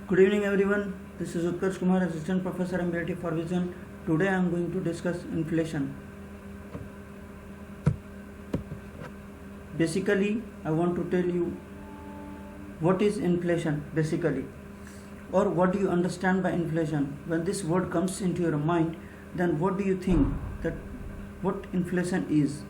Good evening, everyone. This is Utkarsh Kumar, Assistant Professor MBIT for Vision. Today, I am going to discuss inflation. Basically, I want to tell you what is inflation basically, or what do you understand by inflation. When this word comes into your mind, then what do you think that what inflation is?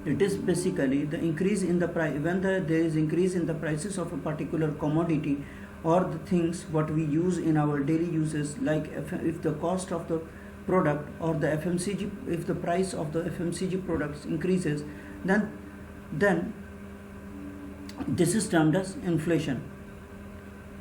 It is basically the increase in the price. When there is increase in the prices of a particular commodity or the things what we use in our daily uses, like if the cost of the product or the FMCG, if the price of the FMCG products increases, then this is termed as inflation.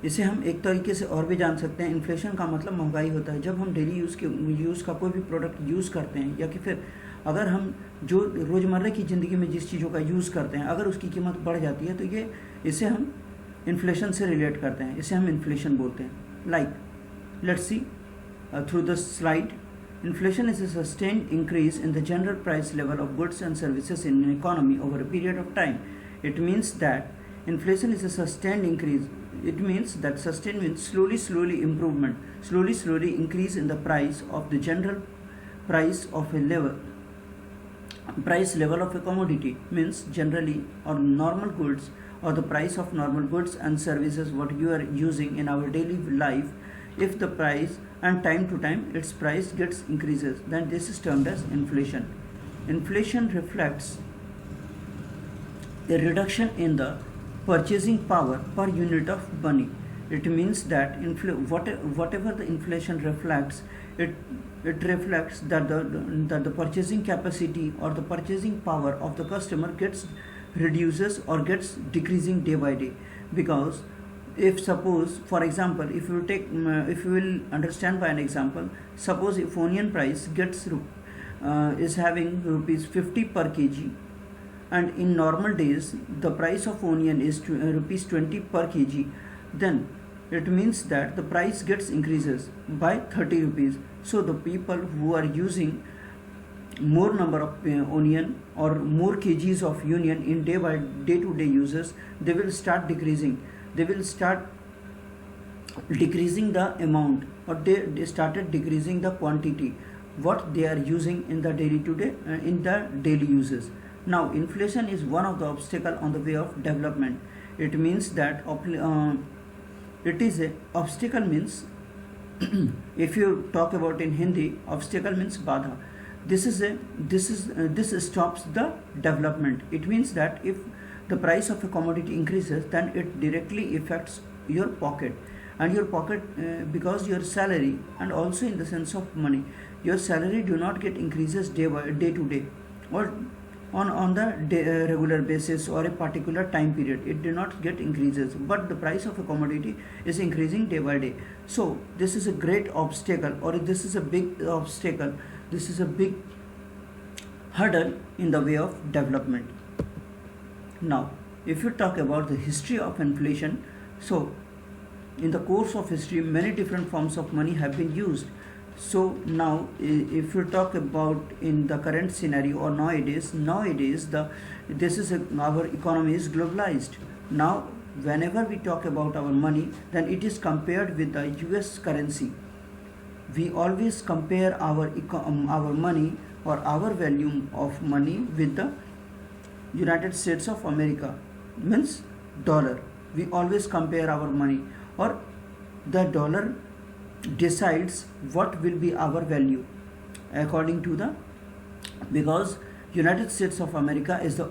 इसे हम एक तरीके से और भी जान सकते हैं, इन्फ्लेशन का मतलब महंगाई होता है। जब हम डेली यूज़ का कोई भी प्रोडक्ट यूज़ करते हैं, या कि फिर अगर हम जो रोज़मर्रा की ज़िंदगी में जिस चीज़ों का यूज़ करते हैं, अगर उसकी कीमत बढ़ जाती है, तो इसे हम इन्फ्लेशन से रिलेट करते हैं, इसे हम इन्फ्लेशन बोलते हैं। Like let's see through the slide, inflation is a sustained increase in the general price level of goods and services in an economy over a period of time. It means that inflation is a sustained increase. It means that sustained means slowly improvement, slowly increase in the price of the general price of a level of a commodity, means generally or normal goods, or the price of normal goods and services what you are using in our daily life. If the price and time to time its price gets increases, then this is termed as inflation. Inflation reflects a reduction in the purchasing power per unit of money. It means that whatever the inflation reflects, it reflects that the purchasing capacity or the purchasing power of the customer gets reduces or gets decreasing day by day. Because if suppose, for example, if you will understand by an example, suppose if onion price gets is having rupees 50 per kg, and in normal days the price of onion is rupees 20 per kg, then it means that the price gets increases by 30 rupees. So the people who are using more number of onion or more kgs of onion in day to day uses, they will start decreasing the amount, or they started decreasing the quantity what they are using in the daily uses. Now inflation is one of the obstacle on the way of development. It means that it is a obstacle means if you talk about in Hindi, obstacle means badha. This stops the development. It means that if the price of a commodity increases, then it directly affects your pocket, and your pocket because your salary, and also in the sense of money, your salary do not get increases day to day, or on the regular basis or a particular time period. It do not get increases, but the price of a commodity is increasing day by day. So this is a great obstacle, or this is a big obstacle, this is a big hurdle in the way of development. Now if you talk about the history of inflation, so in the course of history many different forms of money have been used. So now if you talk about in the current scenario, or nowadays our economy is globalized. Now whenever we talk about our money, then it is compared with the US currency. We always compare our money or our value of money with the United States of America, means dollar. We always compare our money, or the dollar decides what will be our value according to because United States of America is the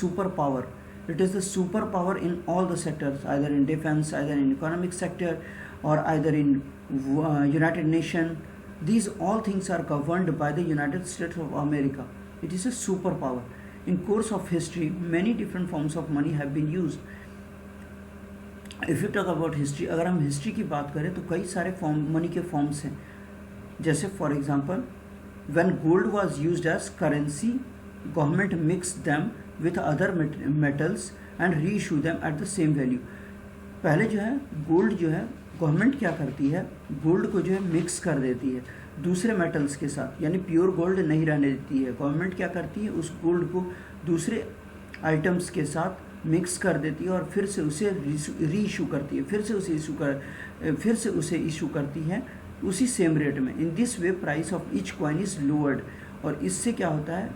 superpower. It is the superpower in all the sectors, either in defense, either in economic sector, or either in United Nations. These all things are governed by the United States of America. It is a superpower. In course of history many different forms of money have been used. If you talk about history, अगर हम history की बात करें तो कई सारे money के forms हैं. जैसे for example when gold was used as currency, government mix them with other metals and reissue them at the same value. पहले जो है गोल्ड जो है गवर्नमेंट क्या करती है, गोल्ड को जो है मिक्स कर देती है दूसरे मेटल्स के साथ, यानी प्योर गोल्ड नहीं रहने देती है. गवर्नमेंट क्या करती है, उस गोल्ड को दूसरे आइटम्स के साथ मिक्स कर देती है और फिर से उसे री इशू करती है, फिर से उसे इशू करती है उसी सेम रेट में। In this way price of each coin is lowered, और इससे क्या होता है,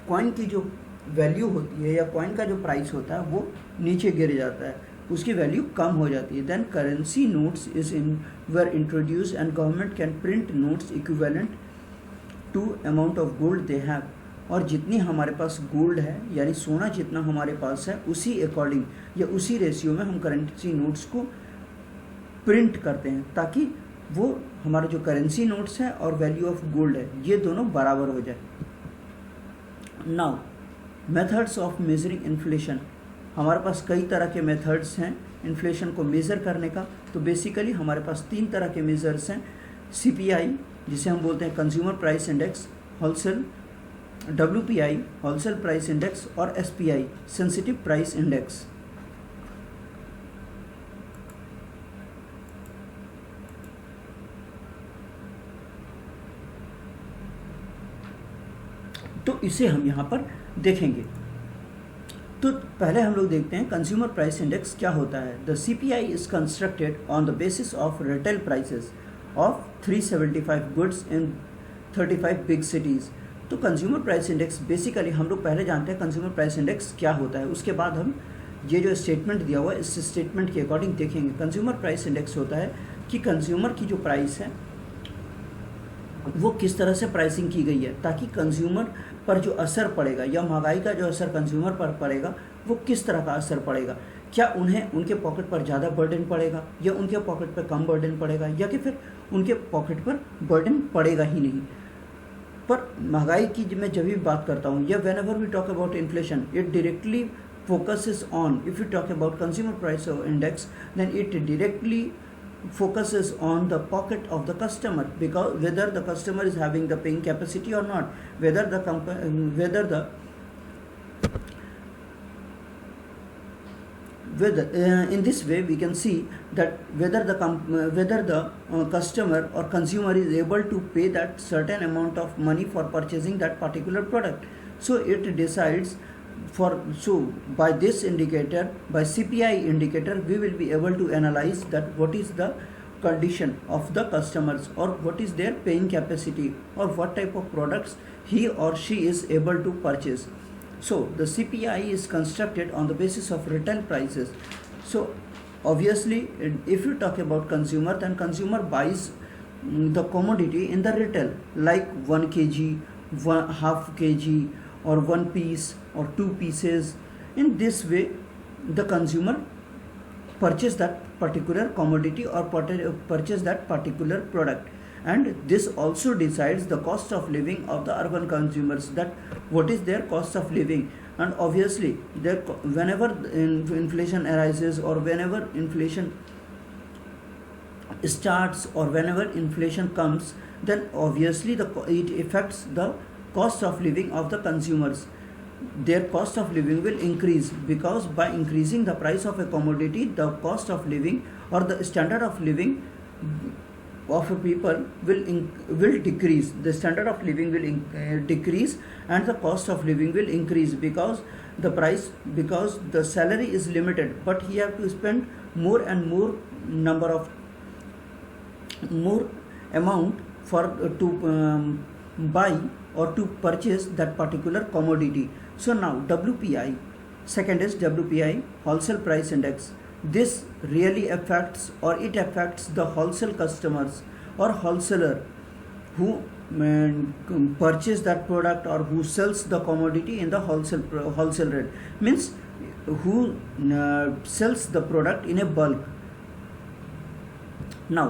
कॉइन की जो वैल्यू होती है या कॉइन का जो प्राइस होता है वो नीचे गिर जाता है, उसकी वैल्यू कम हो जाती है। Then currency notes were introduce and government can print notes equivalent to amount of gold they have, और जितनी हमारे पास गोल्ड है यानी सोना जितना हमारे पास है उसी अकॉर्डिंग या उसी रेशियो में हम करेंसी नोट्स को प्रिंट करते हैं, ताकि वो हमारा जो करेंसी नोट्स है और वैल्यू ऑफ गोल्ड है ये दोनों बराबर हो जाए। Now methods of measuring inflation, हमारे पास कई तरह के मेथड्स हैं इन्फ्लेशन को मेज़र करने का। तो बेसिकली हमारे पास 3 तरह के मेजर्स हैं, CPI जिसे हम बोलते हैं consumer price index, wholesale WPI wholesale price index, और SPI सेंसिटिव प्राइस इंडेक्स। तो इसे हम यहाँ पर देखेंगे। तो पहले हम लोग देखते हैं कंज्यूमर प्राइस इंडेक्स क्या होता है। The CPI is constructed on the basis of retail prices of 375 goods in 35 big cities. तो कंज्यूमर प्राइस इंडेक्स बेसिकली हम लोग पहले जानते हैं कंज्यूमर प्राइस इंडेक्स क्या होता है, उसके बाद हम ये जो स्टेटमेंट दिया हुआ है इस स्टेटमेंट के अकॉर्डिंग देखेंगे। कंज्यूमर प्राइस इंडेक्स होता है कि कंज्यूमर की जो प्राइस है वो किस तरह से प्राइसिंग की गई है, ताकि कंज्यूमर पर जो असर पड़ेगा या महंगाई का जो असर कंज्यूमर पर पड़ेगा वो किस तरह का असर पड़ेगा। क्या उन्हें उनके पॉकेट पर ज़्यादा बर्डन पड़ेगा या उनके पॉकेट पर कम बर्डन पड़ेगा, या कि फिर उनके पॉकेट पर बर्डन पड़ेगा ही नहीं। पर महंगाई की मैं जब भी बात करता हूँ या whenever we talk about inflation, it directly focuses on, if you talk about consumer price index, then it directly focuses on the pocket of the customer, because whether the customer is having the paying capacity or not, whether in this way we can see that whether the customer or consumer is able to pay that certain amount of money for purchasing that particular product. So it decides by this indicator, by CPI indicator, we will be able to analyze that what is the condition of the customers, or what is their paying capacity, or what type of products he or she is able to purchase. So the CPI is constructed on the basis of retail prices. So obviously if you talk about consumer, then consumer buys the commodity in the retail, like 1 kg, 1/2 kg, or 1 piece or 2 pieces. In this way the consumer purchase that particular commodity or purchase that particular product, and this also decides the cost of living of the urban consumers, that what is their cost of living. And obviously whenever inflation arises, or whenever inflation starts, or whenever inflation comes, then obviously it affects the cost of living of the consumers. Their cost of living will increase, because by increasing the price of a commodity, the cost of living or the standard of living of a people will decrease. The standard of living will decrease, and the cost of living will increase, because the salary is limited, but he have to spend more and more amount for to buy or to purchase that particular commodity. So now WPI, second is WPI, wholesale price index. This really affects the wholesale customers or wholesaler who purchase that product, or who sells the commodity in the wholesale rate, means who sells the product in a bulk. Now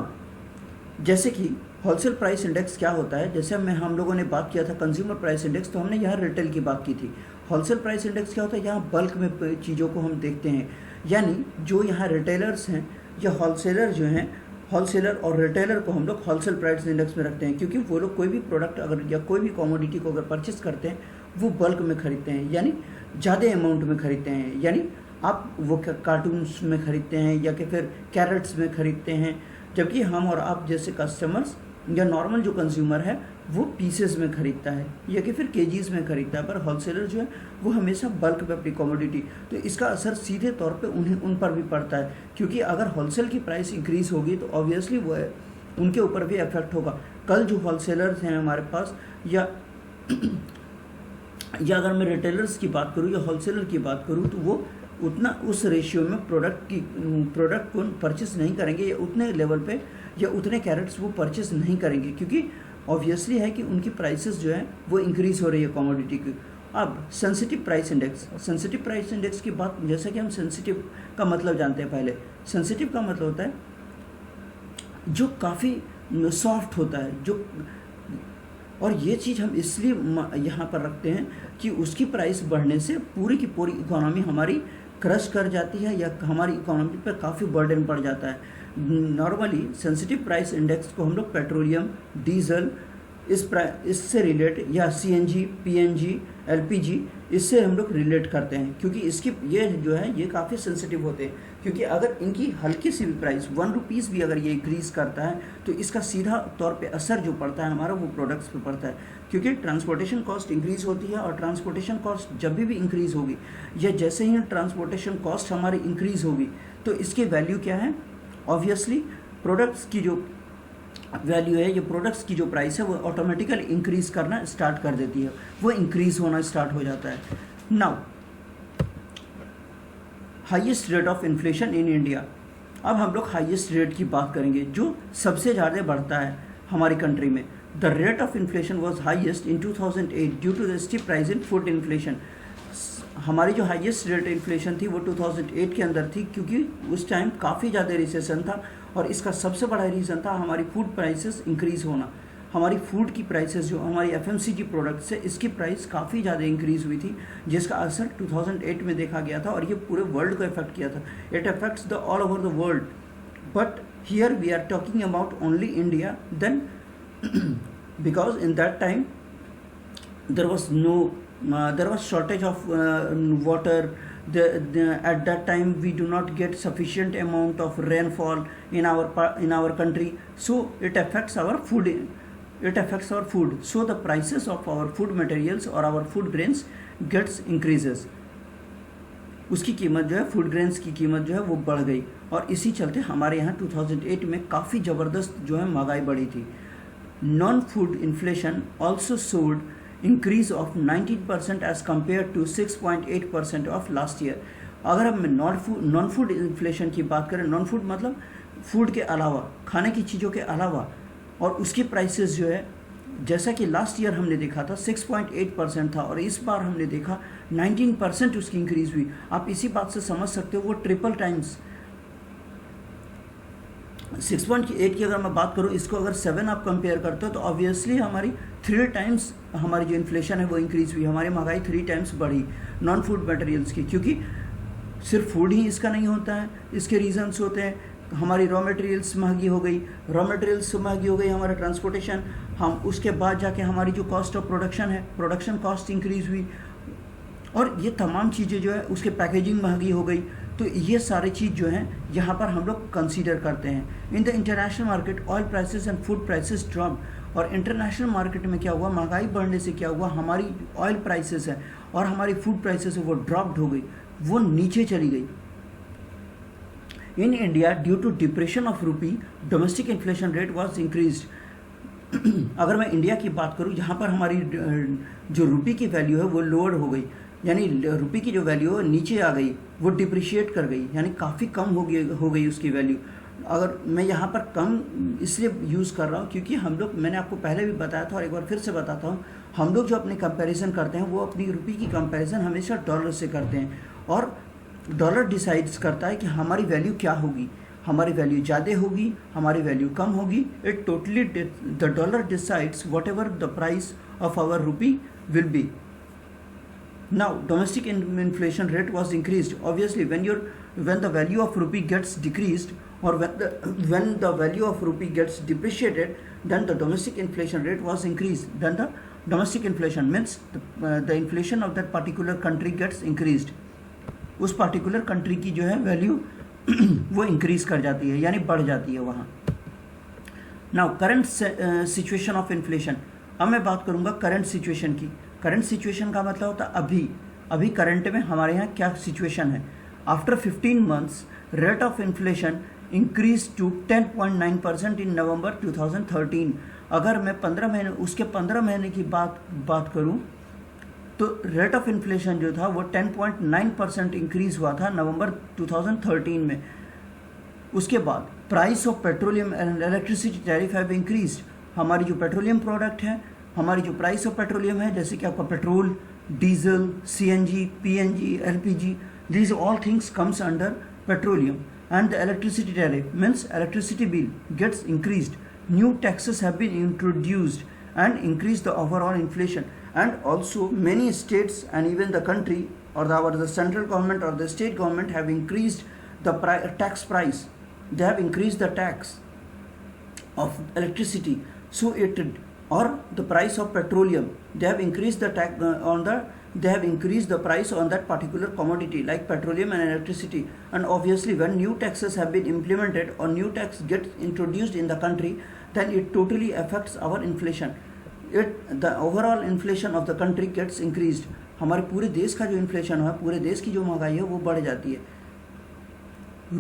जैसे कि wholesale price index क्या होता है, जैसे हम लोगों ने बात किया था कंज्यूमर प्राइस इंडेक्स, तो हमने यहाँ रिटेल की बात की थी। होलसेल प्राइस इंडेक्स क्या होता है, यहाँ बल्क में चीज़ों को हम देखते हैं, यानी जो यहाँ रिटेलर्स हैं या होलसेलर जो हैं, होलसेलर और रिटेलर को हम लोग होलसेल प्राइस इंडेक्स में रखते हैं, क्योंकि वो लोग कोई भी प्रोडक्ट अगर या कोई भी कमोडिटी को अगर परचेस करते हैं वो बल्क में खरीदते हैं, यानी ज़्यादा अमाउंट में खरीदते हैं। यानी आप वो कार्टून्स में खरीदते हैं या कि फिर कैरेट्स में खरीदते हैं, जबकि हम और आप जैसे कस्टमर्स या नॉर्मल जो कंज्यूमर है वो पीसेस में खरीदता है या कि फिर केजीज में खरीदता है, पर होलसेलर जो है वो हमेशा बल्क पे अपनी कमोडिटी, तो इसका असर सीधे तौर पे उन पर भी पड़ता है, क्योंकि अगर होलसेल की प्राइस इंक्रीज होगी तो ऑब्वियसली वो है उनके ऊपर भी इफेक्ट होगा। कल जो होलसेलर्स हैं हमारे पास, या अगर मैं रिटेलर्स की बात करूँ या होलसेलर की बात करूँ, तो वो उतना उस रेशियो में प्रोडक्ट को परचेस नहीं करेंगे, या उतने लेवल पे या उतने कैरेट्स वो परचेस नहीं करेंगे, क्योंकि ऑब्वियसली है कि उनकी प्राइसेस जो है वो इंक्रीज हो रही है कमोडिटी की। अब सेंसिटिव प्राइस इंडेक्स की बात, जैसा कि हम सेंसिटिव का मतलब जानते हैं, पहले सेंसिटिव का मतलब होता है जो काफ़ी सॉफ्ट होता है, जो, और ये चीज़ हम इसलिए यहाँ पर रखते हैं कि उसकी प्राइस बढ़ने से पूरी की पूरी इकोनॉमी हमारी क्रश कर जाती है या हमारी इकोनॉमी पर काफ़ी बर्डन पड़ जाता है। नॉर्मली सेंसिटिव प्राइस इंडेक्स को हम लोग पेट्रोलियम, डीजल इससे रिलेट, या सीएनजी, पीएनजी, एलपीजी, इससे हम लोग रिलेट करते हैं, क्योंकि इसकी ये जो है ये काफ़ी सेंसिटिव होते हैं, क्योंकि अगर इनकी हल्की सी भी प्राइस 1 रुपीज़ भी अगर ये इंक्रीज करता है तो इसका सीधा तौर पे असर जो पड़ता है हमारा वो प्रोडक्ट्स पे पड़ता है, क्योंकि ट्रांसपोर्टेशन कॉस्ट इंक्रीज होती है, और ट्रांसपोर्टेशन कॉस्ट जब भी इंक्रीज होगी या जैसे ही ट्रांसपोर्टेशन कॉस्ट हमारी इंक्रीज होगी तो इसकी वैल्यू क्या है, ऑब्वियसली प्रोडक्ट्स की जो वैल्यू है, ये प्रोडक्ट्स की जो प्राइस है वो ऑटोमेटिकली इंक्रीज करना स्टार्ट कर देती है, वो इंक्रीज होना स्टार्ट हो जाता है। Now highest rate of inflation in India, अब हम लोग हाईएस्ट रेट की बात करेंगे जो सबसे ज़्यादा बढ़ता है हमारी कंट्री में। The rate of inflation was highest in 2008 due to the steep rise in food inflation. हमारी जो हाईएस्ट रेट इन्फ्लेशन थी वो 2008 के अंदर थी, क्योंकि उस टाइम काफ़ी ज़्यादा रिसेशन था, और इसका सबसे बड़ा रीज़न था हमारी फूड प्राइसेस इंक्रीज़ होना। हमारी फूड की प्राइसेस जो हमारी एफएमसीजी प्रोडक्ट्स है इसकी प्राइस काफ़ी ज़्यादा इंक्रीज़ हुई थी, जिसका असर 2008 में देखा गया था, और ये पूरे वर्ल्ड को इफेक्ट किया था। It affects the all over the world, but here we are talking about only India. Then because in that time there was shortage of water. At that time we do not get sufficient amount of rainfall in our country, so it affects our food. So the prices of our food materials or our food grains gets increases. उसकी कीमत जो है, food grains की कीमत जो है वो बढ़ गई, और इसी चलते हमारे यहाँ 2008 में काफ़ी ज़बरदस्त जो है महंगाई बढ़ी थी। Non food inflation also showed increase of 19% as compare to 6.8% of last year. अगर हम नॉन फूड इन्फ्लेशन की बात करें, नॉन फूड मतलब फूड के अलावा, खाने की चीज़ों के अलावा, और उसकी प्राइसेस जो है जैसा कि लास्ट ईयर हमने देखा था 6.8% था, और इस बार हमने देखा 19% उसकी इंक्रीज हुई। आप इसी बात से समझ सकते हो वो ट्रिपल टाइम्स। 6.8 की अगर मैं बात करूँ, इसको अगर 7 आप कंपेयर करते हो तो ऑब्वियसली हमारी 3 टाइम्स हमारी जो इन्फ्लेशन है वो इंक्रीज़ हुई, हमारी महंगाई 3 टाइम्स बढ़ी नॉन फूड मटेरियल्स की, क्योंकि सिर्फ फूड ही इसका नहीं होता है, इसके रीजंस होते हैं। हमारी रॉ मटेरियल्स महंगी हो गई, हमारा ट्रांसपोर्टेशन, हम उसके बाद जाके हमारी जो कॉस्ट ऑफ प्रोडक्शन है, प्रोडक्शन कॉस्ट इंक्रीज़ हुई, और ये तमाम चीज़ें जो है उसके पैकेजिंग महंगी हो गई। तो ये सारी चीज़ जो है यहाँ पर हम लोग कंसीडर करते हैं। In the international market oil prices and food prices drop, और इंटरनेशनल मार्केट में क्या हुआ, महंगाई बढ़ने से क्या हुआ, हमारी ऑयल प्राइसेस है और हमारी फूड प्राइसेस है वो ड्रॉप्ड हो गई, वो नीचे चली गई। In India due to depression of rupee domestic inflation rate was increase. अगर मैं इंडिया की बात करूँ, यहाँ पर हमारी जो रूपी की वैल्यू है वो लोअर हो गई, यानी रुपये की जो वैल्यू है नीचे आ गई, वो डिप्रिशिएट कर गई, यानी काफ़ी कम हो गई उसकी वैल्यू। अगर मैं यहाँ पर कम इसलिए यूज़ कर रहा हूँ क्योंकि हम लोग, मैंने आपको पहले भी बताया था और एक बार फिर से बताता हूँ, हम लोग जो अपनी कंपैरिजन करते हैं वो अपनी रुपये की कंपैरिजन हमेशा डॉलर से करते हैं, और डॉलर डिसाइड्स करता है कि हमारी वैल्यू क्या होगी, हमारी वैल्यू ज़्यादा होगी, हमारी वैल्यू कम होगी। It totally the dollar decides whatever the price of our rupee will be. Now domestic inflation rate was increased. Obviously when the value of rupee gets decreased, or when the value of rupee gets depreciated, then the domestic inflation rate was increased. Then the domestic inflation means the inflation of that particular country gets increased. उस particular country की जो है value वो increase कर जाती है, यानी बढ़ जाती है वहाँ। Now current situation of inflation. अब मैं बात करूंगा करंट सिचुएशन की। करंट सिचुएशन का मतलब होता है अभी करंट में हमारे यहाँ क्या सिचुएशन है। After 15 months rate of inflation increase to 10.9% in November 2013। अगर मैं 15 महीने की बात करूं तो रेट ऑफ इन्फ्लेशन जो था वो 10.9% इंक्रीज हुआ था नवंबर 2013 में। उसके बाद price of petroleum and electricity tariff have increased. हमारी जो पेट्रोलियम प्रोडक्ट है, हमारी जो प्राइस ऑफ पेट्रोलियम है, जैसे कि आपका petrol, diesel, CNG, PNG, LPG, these all things comes under petroleum, and the electricity tariff means electricity bill gets increased. New taxes have been introduced and increase the overall inflation, and also many states and even the country or the central government or the state government have increased the tax price. They have increased the tax of electricity, so it or the price of petroleum, they have increased the tax they have increased the price on that particular commodity like petroleum and electricity. And obviously when new taxes have been implemented or new tax gets introduced in the country, then it totally affects our inflation. The overall inflation of the country gets increased. हमारे पूरे देश का जो inflation है, पूरे देश की जो महंगाई है वो बढ़ जाती है.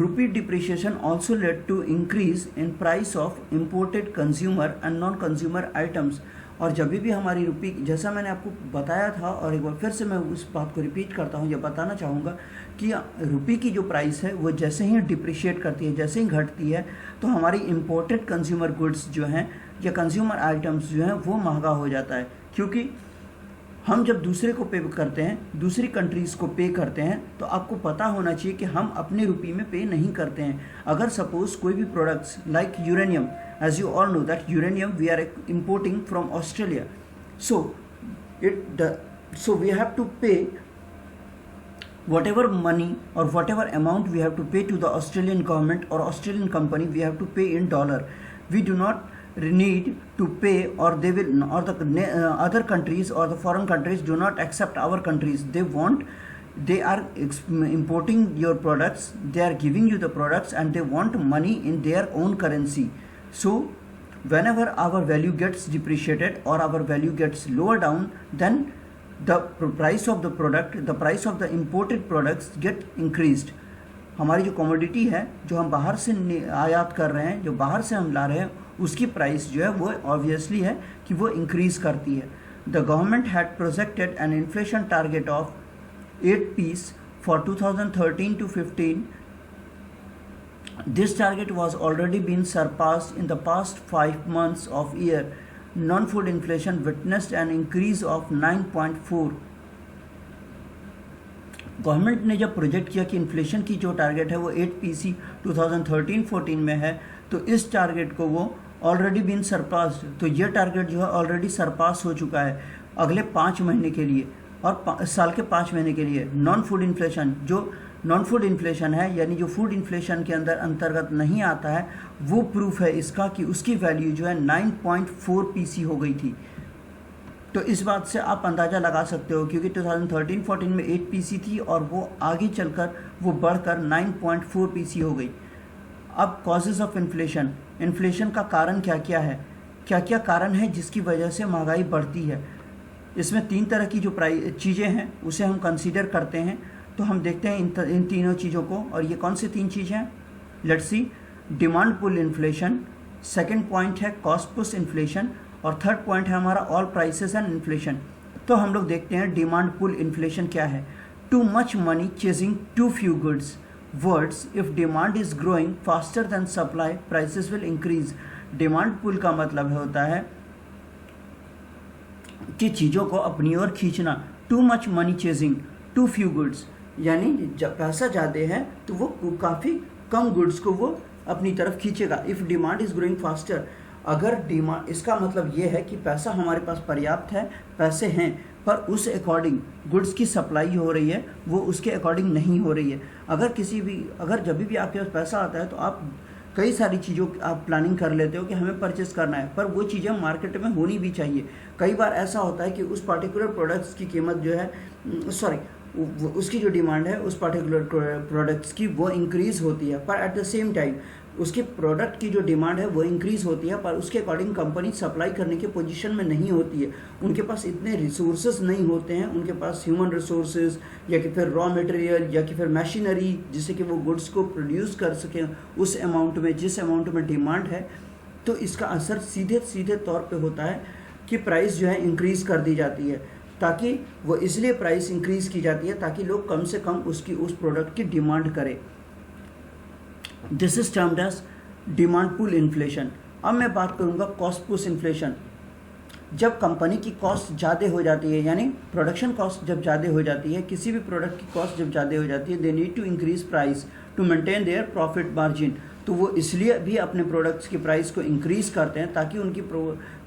Rupee depreciation also led to increase in price of imported consumer and non-consumer items. और जब भी हमारी रुपी, जैसा मैंने आपको बताया था और एक बार फिर से मैं उस बात को रिपीट करता हूँ, या बताना चाहूँगा कि रुपी की जो प्राइस है वो जैसे ही डिप्रिशिएट करती है, जैसे ही घटती है, तो हमारी इम्पोर्टेड कंज्यूमर गुड्स जो हैं या कंज्यूमर आइटम्स जो हैं वो महंगा हो जाता है. क्योंकि हम जब दूसरे को पे करते हैं, दूसरी कंट्रीज़ को पे करते हैं, तो आपको पता होना चाहिए कि हम अपने रुपये में पे नहीं करते हैं. अगर सपोज कोई भी products like uranium, as you all know that uranium we are importing from Australia, so we have to pay whatever money or whatever amount we have to pay to the Australian government or Australian company, we have to pay in dollar. We do not need to pay, or they will, or the other countries or the foreign countries do not accept our countries. They are importing your products, they are giving you the products, and they want money in their own currency. So whenever our value gets depreciated or our value gets lower down, then the price of the product, the price of the imported products get increased. हमारी जो commodity है, जो हम बाहर से आयात कर रहे हैं, जो बाहर से हम ला रहे हैं, उसकी प्राइस जो है वो ऑब्वियसली है कि वो इंक्रीज करती है. The government had projected an inflation target of 8% for 2013 to 15. This target was already been surpassed in the past 5 months of year. Non-food inflation witnessed an increase of 9.4. Government ने जब project किया कि inflation की जो target है वो 8% 2013-14 में है, तो इस टारगेट को वो ऑलरेडी बीन सरपास्ड. तो ये टारगेट जो है ऑलरेडी सरपास हो चुका है अगले 5 महीने के लिए और साल के 5 महीने के लिए. नॉन फूड इन्फ्लेशन, जो नॉन फूड इन्फ्लेशन है, यानी जो फूड इन्फ्लेशन के अंतर्गत नहीं आता है, वो प्रूफ है इसका कि उसकी वैल्यू जो है 9.4% हो गई थी. तो इस बात से आप अंदाज़ा लगा सकते हो, क्योंकि 2013-14 में 8% थी और वो आगे चलकर वो बढ़कर 9.4% हो गई. अब कॉजेज़ ऑफ इन्फ्लेशन, इन्फ्लेशन का कारण क्या क्या है, क्या क्या कारण है जिसकी वजह से महंगाई बढ़ती है. इसमें 3 तरह की जो चीज़ें हैं उसे हम कंसीडर करते हैं. तो हम देखते हैं इन तीनों चीज़ों को. और ये कौन सी 3 चीज़ें हैं? Let's see. Demand pull inflation, second point है कॉस्ट पुश इन्फ्लेशन, और थर्ड पॉइंट है हमारा ऑल प्राइसेस एंड इन्फ्लेशन. तो हम लोग देखते हैं डिमांड पुल इन्फ्लेशन क्या है. Too much money chasing too few goods. Words, if demand is growing faster than supply, prices will increase. Demand pull का मतलब होता है कि चीज़ों को अपनी ओर खींचना. Too much money chasing too few goods, यानी जब पैसा ज़्यादा है तो वो काफ़ी कम गुड्स को वो अपनी तरफ खींचेगा. If demand is growing faster, अगर डिमांड, इसका मतलब ये है कि पैसा हमारे पास पर्याप्त है, पैसे हैं, पर उस अकॉर्डिंग गुड्स की सप्लाई हो रही है वो उसके अकॉर्डिंग नहीं हो रही है. अगर जब भी आपके पास पैसा आता है तो आप कई सारी चीज़ों की आप प्लानिंग कर लेते हो कि हमें परचेस करना है, पर वो चीज़ें मार्केट में होनी भी चाहिए. कई बार ऐसा होता है कि उस पार्टिकुलर प्रोडक्ट्स की कीमत जो है, उसकी जो डिमांड है उस पार्टिकुलर प्रोडक्ट्स की वो इंक्रीज़ होती है, पर एट द सेम टाइम उसके प्रोडक्ट की जो डिमांड है वो इंक्रीज़ होती है, पर उसके अकॉर्डिंग कंपनी सप्लाई करने के पोजीशन में नहीं होती है। उनके पास इतने रिसोर्सेज नहीं होते हैं, उनके पास ह्यूमन रिसोर्सेज या कि फिर रॉ मटेरियल या कि फिर मशीनरी, जिससे कि वो गुड्स को प्रोड्यूस कर सकें उस अमाउंट में, जिस अमाउंट में डिमांड है। तो इसका असर सीधे सीधे तौर पे होता है कि प्राइस जो है इंक्रीज़ कर दी जाती है, ताकि वो इसलिए प्राइस इंक्रीज़ की जाती है ताकि लोग कम से कम उस प्रोडक्ट की डिमांड करें। This is termed as demand pull inflation. अब मैं बात करूंगा कॉस्ट पुश इन्फ्लेशन। जब कंपनी की कॉस्ट ज़्यादा हो जाती है, यानी प्रोडक्शन कॉस्ट जब ज़्यादा हो जाती है, किसी भी प्रोडक्ट की कॉस्ट जब ज़्यादा हो जाती है, they need to increase price to maintain their profit margin. तो वो इसलिए भी अपने प्रोडक्ट्स की प्राइस को इंक्रीज करते हैं ताकि उनकी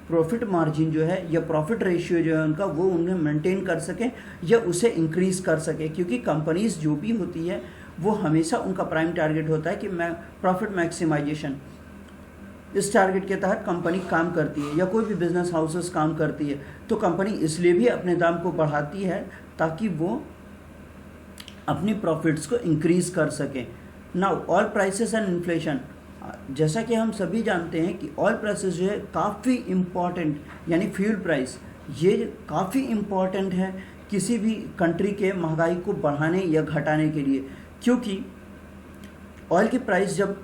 प्रॉफिट मार्जिन जो है या प्रॉफिट रेशियो जो है उनका, वो उन्हें मेंटेन कर सकें या उसे इंक्रीज कर सके। क्योंकि कंपनीज जो भी होती है वो हमेशा उनका प्राइम टारगेट होता है कि मैं प्रॉफिट मैक्सिमाइजेशन, इस टारगेट के तहत कंपनी काम करती है या कोई भी बिजनेस हाउसेस काम करती है। तो कंपनी इसलिए भी अपने दाम को बढ़ाती है ताकि वो अपनी प्रॉफिट्स को इंक्रीज कर सकें। Now oil prices and inflation. जैसा कि हम सभी जानते हैं कि ऑयल प्राइसेस जो है काफ़ी इम्पॉर्टेंट, यानी फ्यूल प्राइस, ये काफ़ी इम्पॉर्टेंट है किसी भी कंट्री के महंगाई को बढ़ाने या घटाने के लिए। क्योंकि ऑयल की प्राइस जब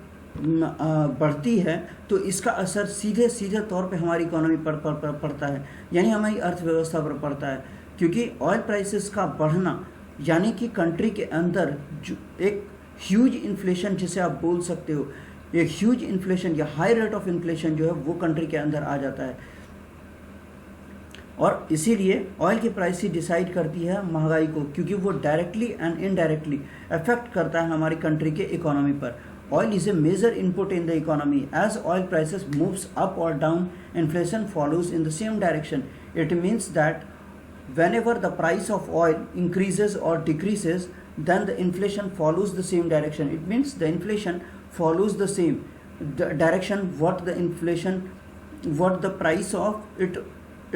बढ़ती है तो इसका असर सीधे सीधे तौर पे हमारी इकोनॉमी पर पड़ता है, यानी हमारी अर्थव्यवस्था पर पड़ता है। क्योंकि ऑयल प्राइसेस का बढ़ना यानी कि कंट्री के अंदर जो एक ह्यूज इन्फ्लेशन, जिसे आप बोल सकते हो, एक ह्यूज इन्फ्लेशन या हाई रेट ऑफ इन्फ्लेशन जो है वो कंट्री के अंदर आ जाता है। और इसीलिए ऑयल की प्राइस ही डिसाइड करती है महंगाई को, क्योंकि वो डायरेक्टली एंड इनडायरेक्टली अफेक्ट करता है हमारी कंट्री के इकोनॉमी पर। Oil is a major input in the economy. As oil prices moves up और down, inflation follows in the same direction. It means that whenever the price of oil increases or decreases, then the inflation follows the same direction. It means the inflation follows the same direction what the price of it.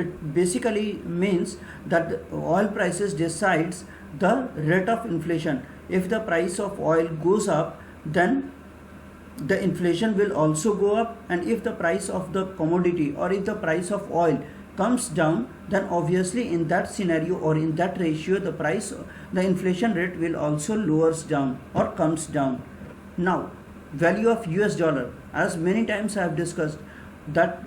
It basically means that the oil prices decides the rate of inflation. If the price of oil goes up, then the inflation will also go up, and if the price of the commodity or if the price of oil comes down, then obviously in that scenario or in that ratio the inflation rate will also lowers down or comes down. Now, value of US dollar. As many times I have discussed that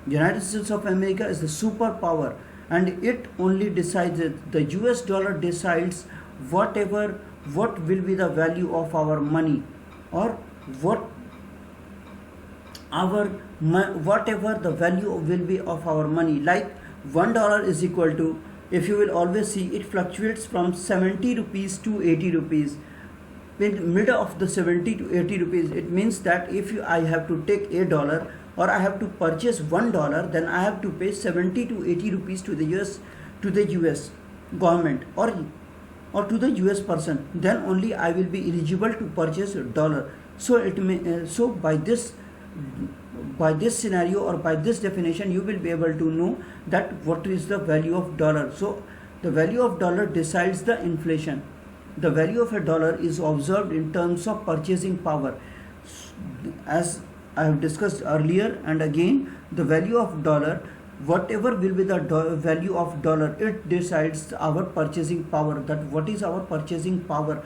United States of America is the superpower and it only decides it. The US dollar decides what will be the value of our money, or whatever the value will be of our money. Like $1 is equal to, if you will always see, it fluctuates from 70 rupees to 80 rupees. In middle of the 70 to 80 rupees, it means that if I have to take $1 or I have to purchase $1, then I have to pay 70 to 80 rupees to the US government or to the US person. Then only I will be eligible to purchase $1. So by this scenario or by this definition, you will be able to know that what is the value of dollar. So the value of dollar decides the inflation. The value of a dollar is observed in terms of purchasing power. As I have discussed earlier and again, the value of dollar, whatever will be the value of dollar, it decides our purchasing power. That what is our purchasing power.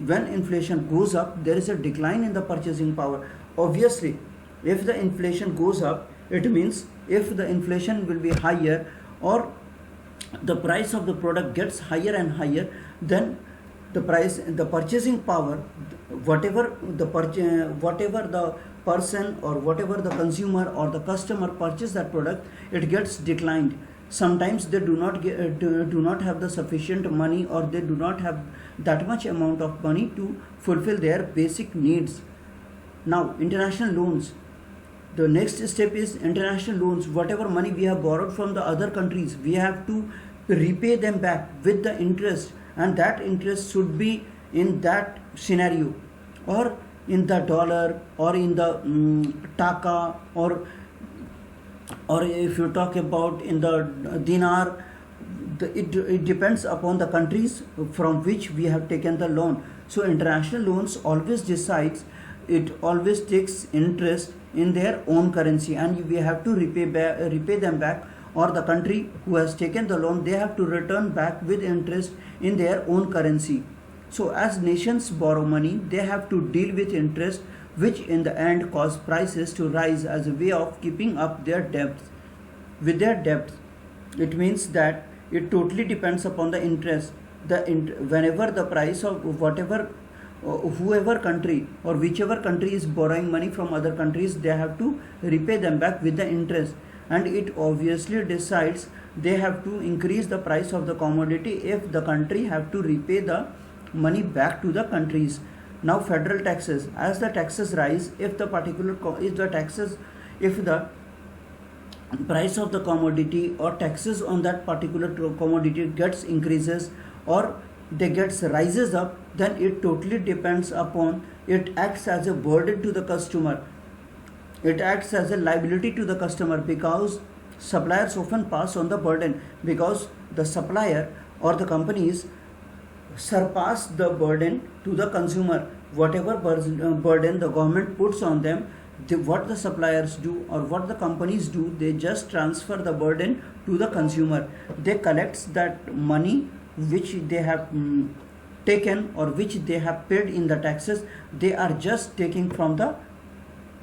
When inflation goes up, there is a decline in the purchasing power. Obviously, if the inflation goes up, it means if the inflation will be higher or the price of the product gets higher and higher, then the purchasing power, whatever the person or whatever the consumer or the customer purchase that product, it gets declined. Sometimes they do not have the sufficient money, or they do not have that much amount of money to fulfill their basic needs. Now, international loans. The next step is international loans. Whatever money we have borrowed from the other countries, we have to repay them back with the interest, and that interest should be in that scenario, or in the dollar, or in the taka, or if you talk about in the dinar. It depends upon the countries from which we have taken the loan. So international loans always decides it always takes interest in their own currency, and we have to repay them back, or the country who has taken the loan, they have to return back with interest in their own currency. So as nations borrow money, they have to deal with interest, which in the end cause prices to rise as a way of keeping up their debts with their debts. It means that it totally depends upon the interest. Whenever the price of whatever whoever country or whichever country is borrowing money from other countries, they have to repay them back with the interest, and it obviously decides they have to increase the price of the commodity if the country have to repay the money back to the countries. Now federal taxes, as the taxes rise, if the price of the commodity or taxes on that particular commodity gets increases or they gets rises up, then it totally depends upon, it acts as a burden to the customer, it acts as a liability to the customer, because suppliers often pass on the burden, because the supplier or the companies surpass the burden to the consumer. Whatever burden the government puts on them, what the suppliers do or what the companies do, they just transfer the burden to the consumer. They collect that money which they have taken or which they have paid in the taxes, they are just taking from the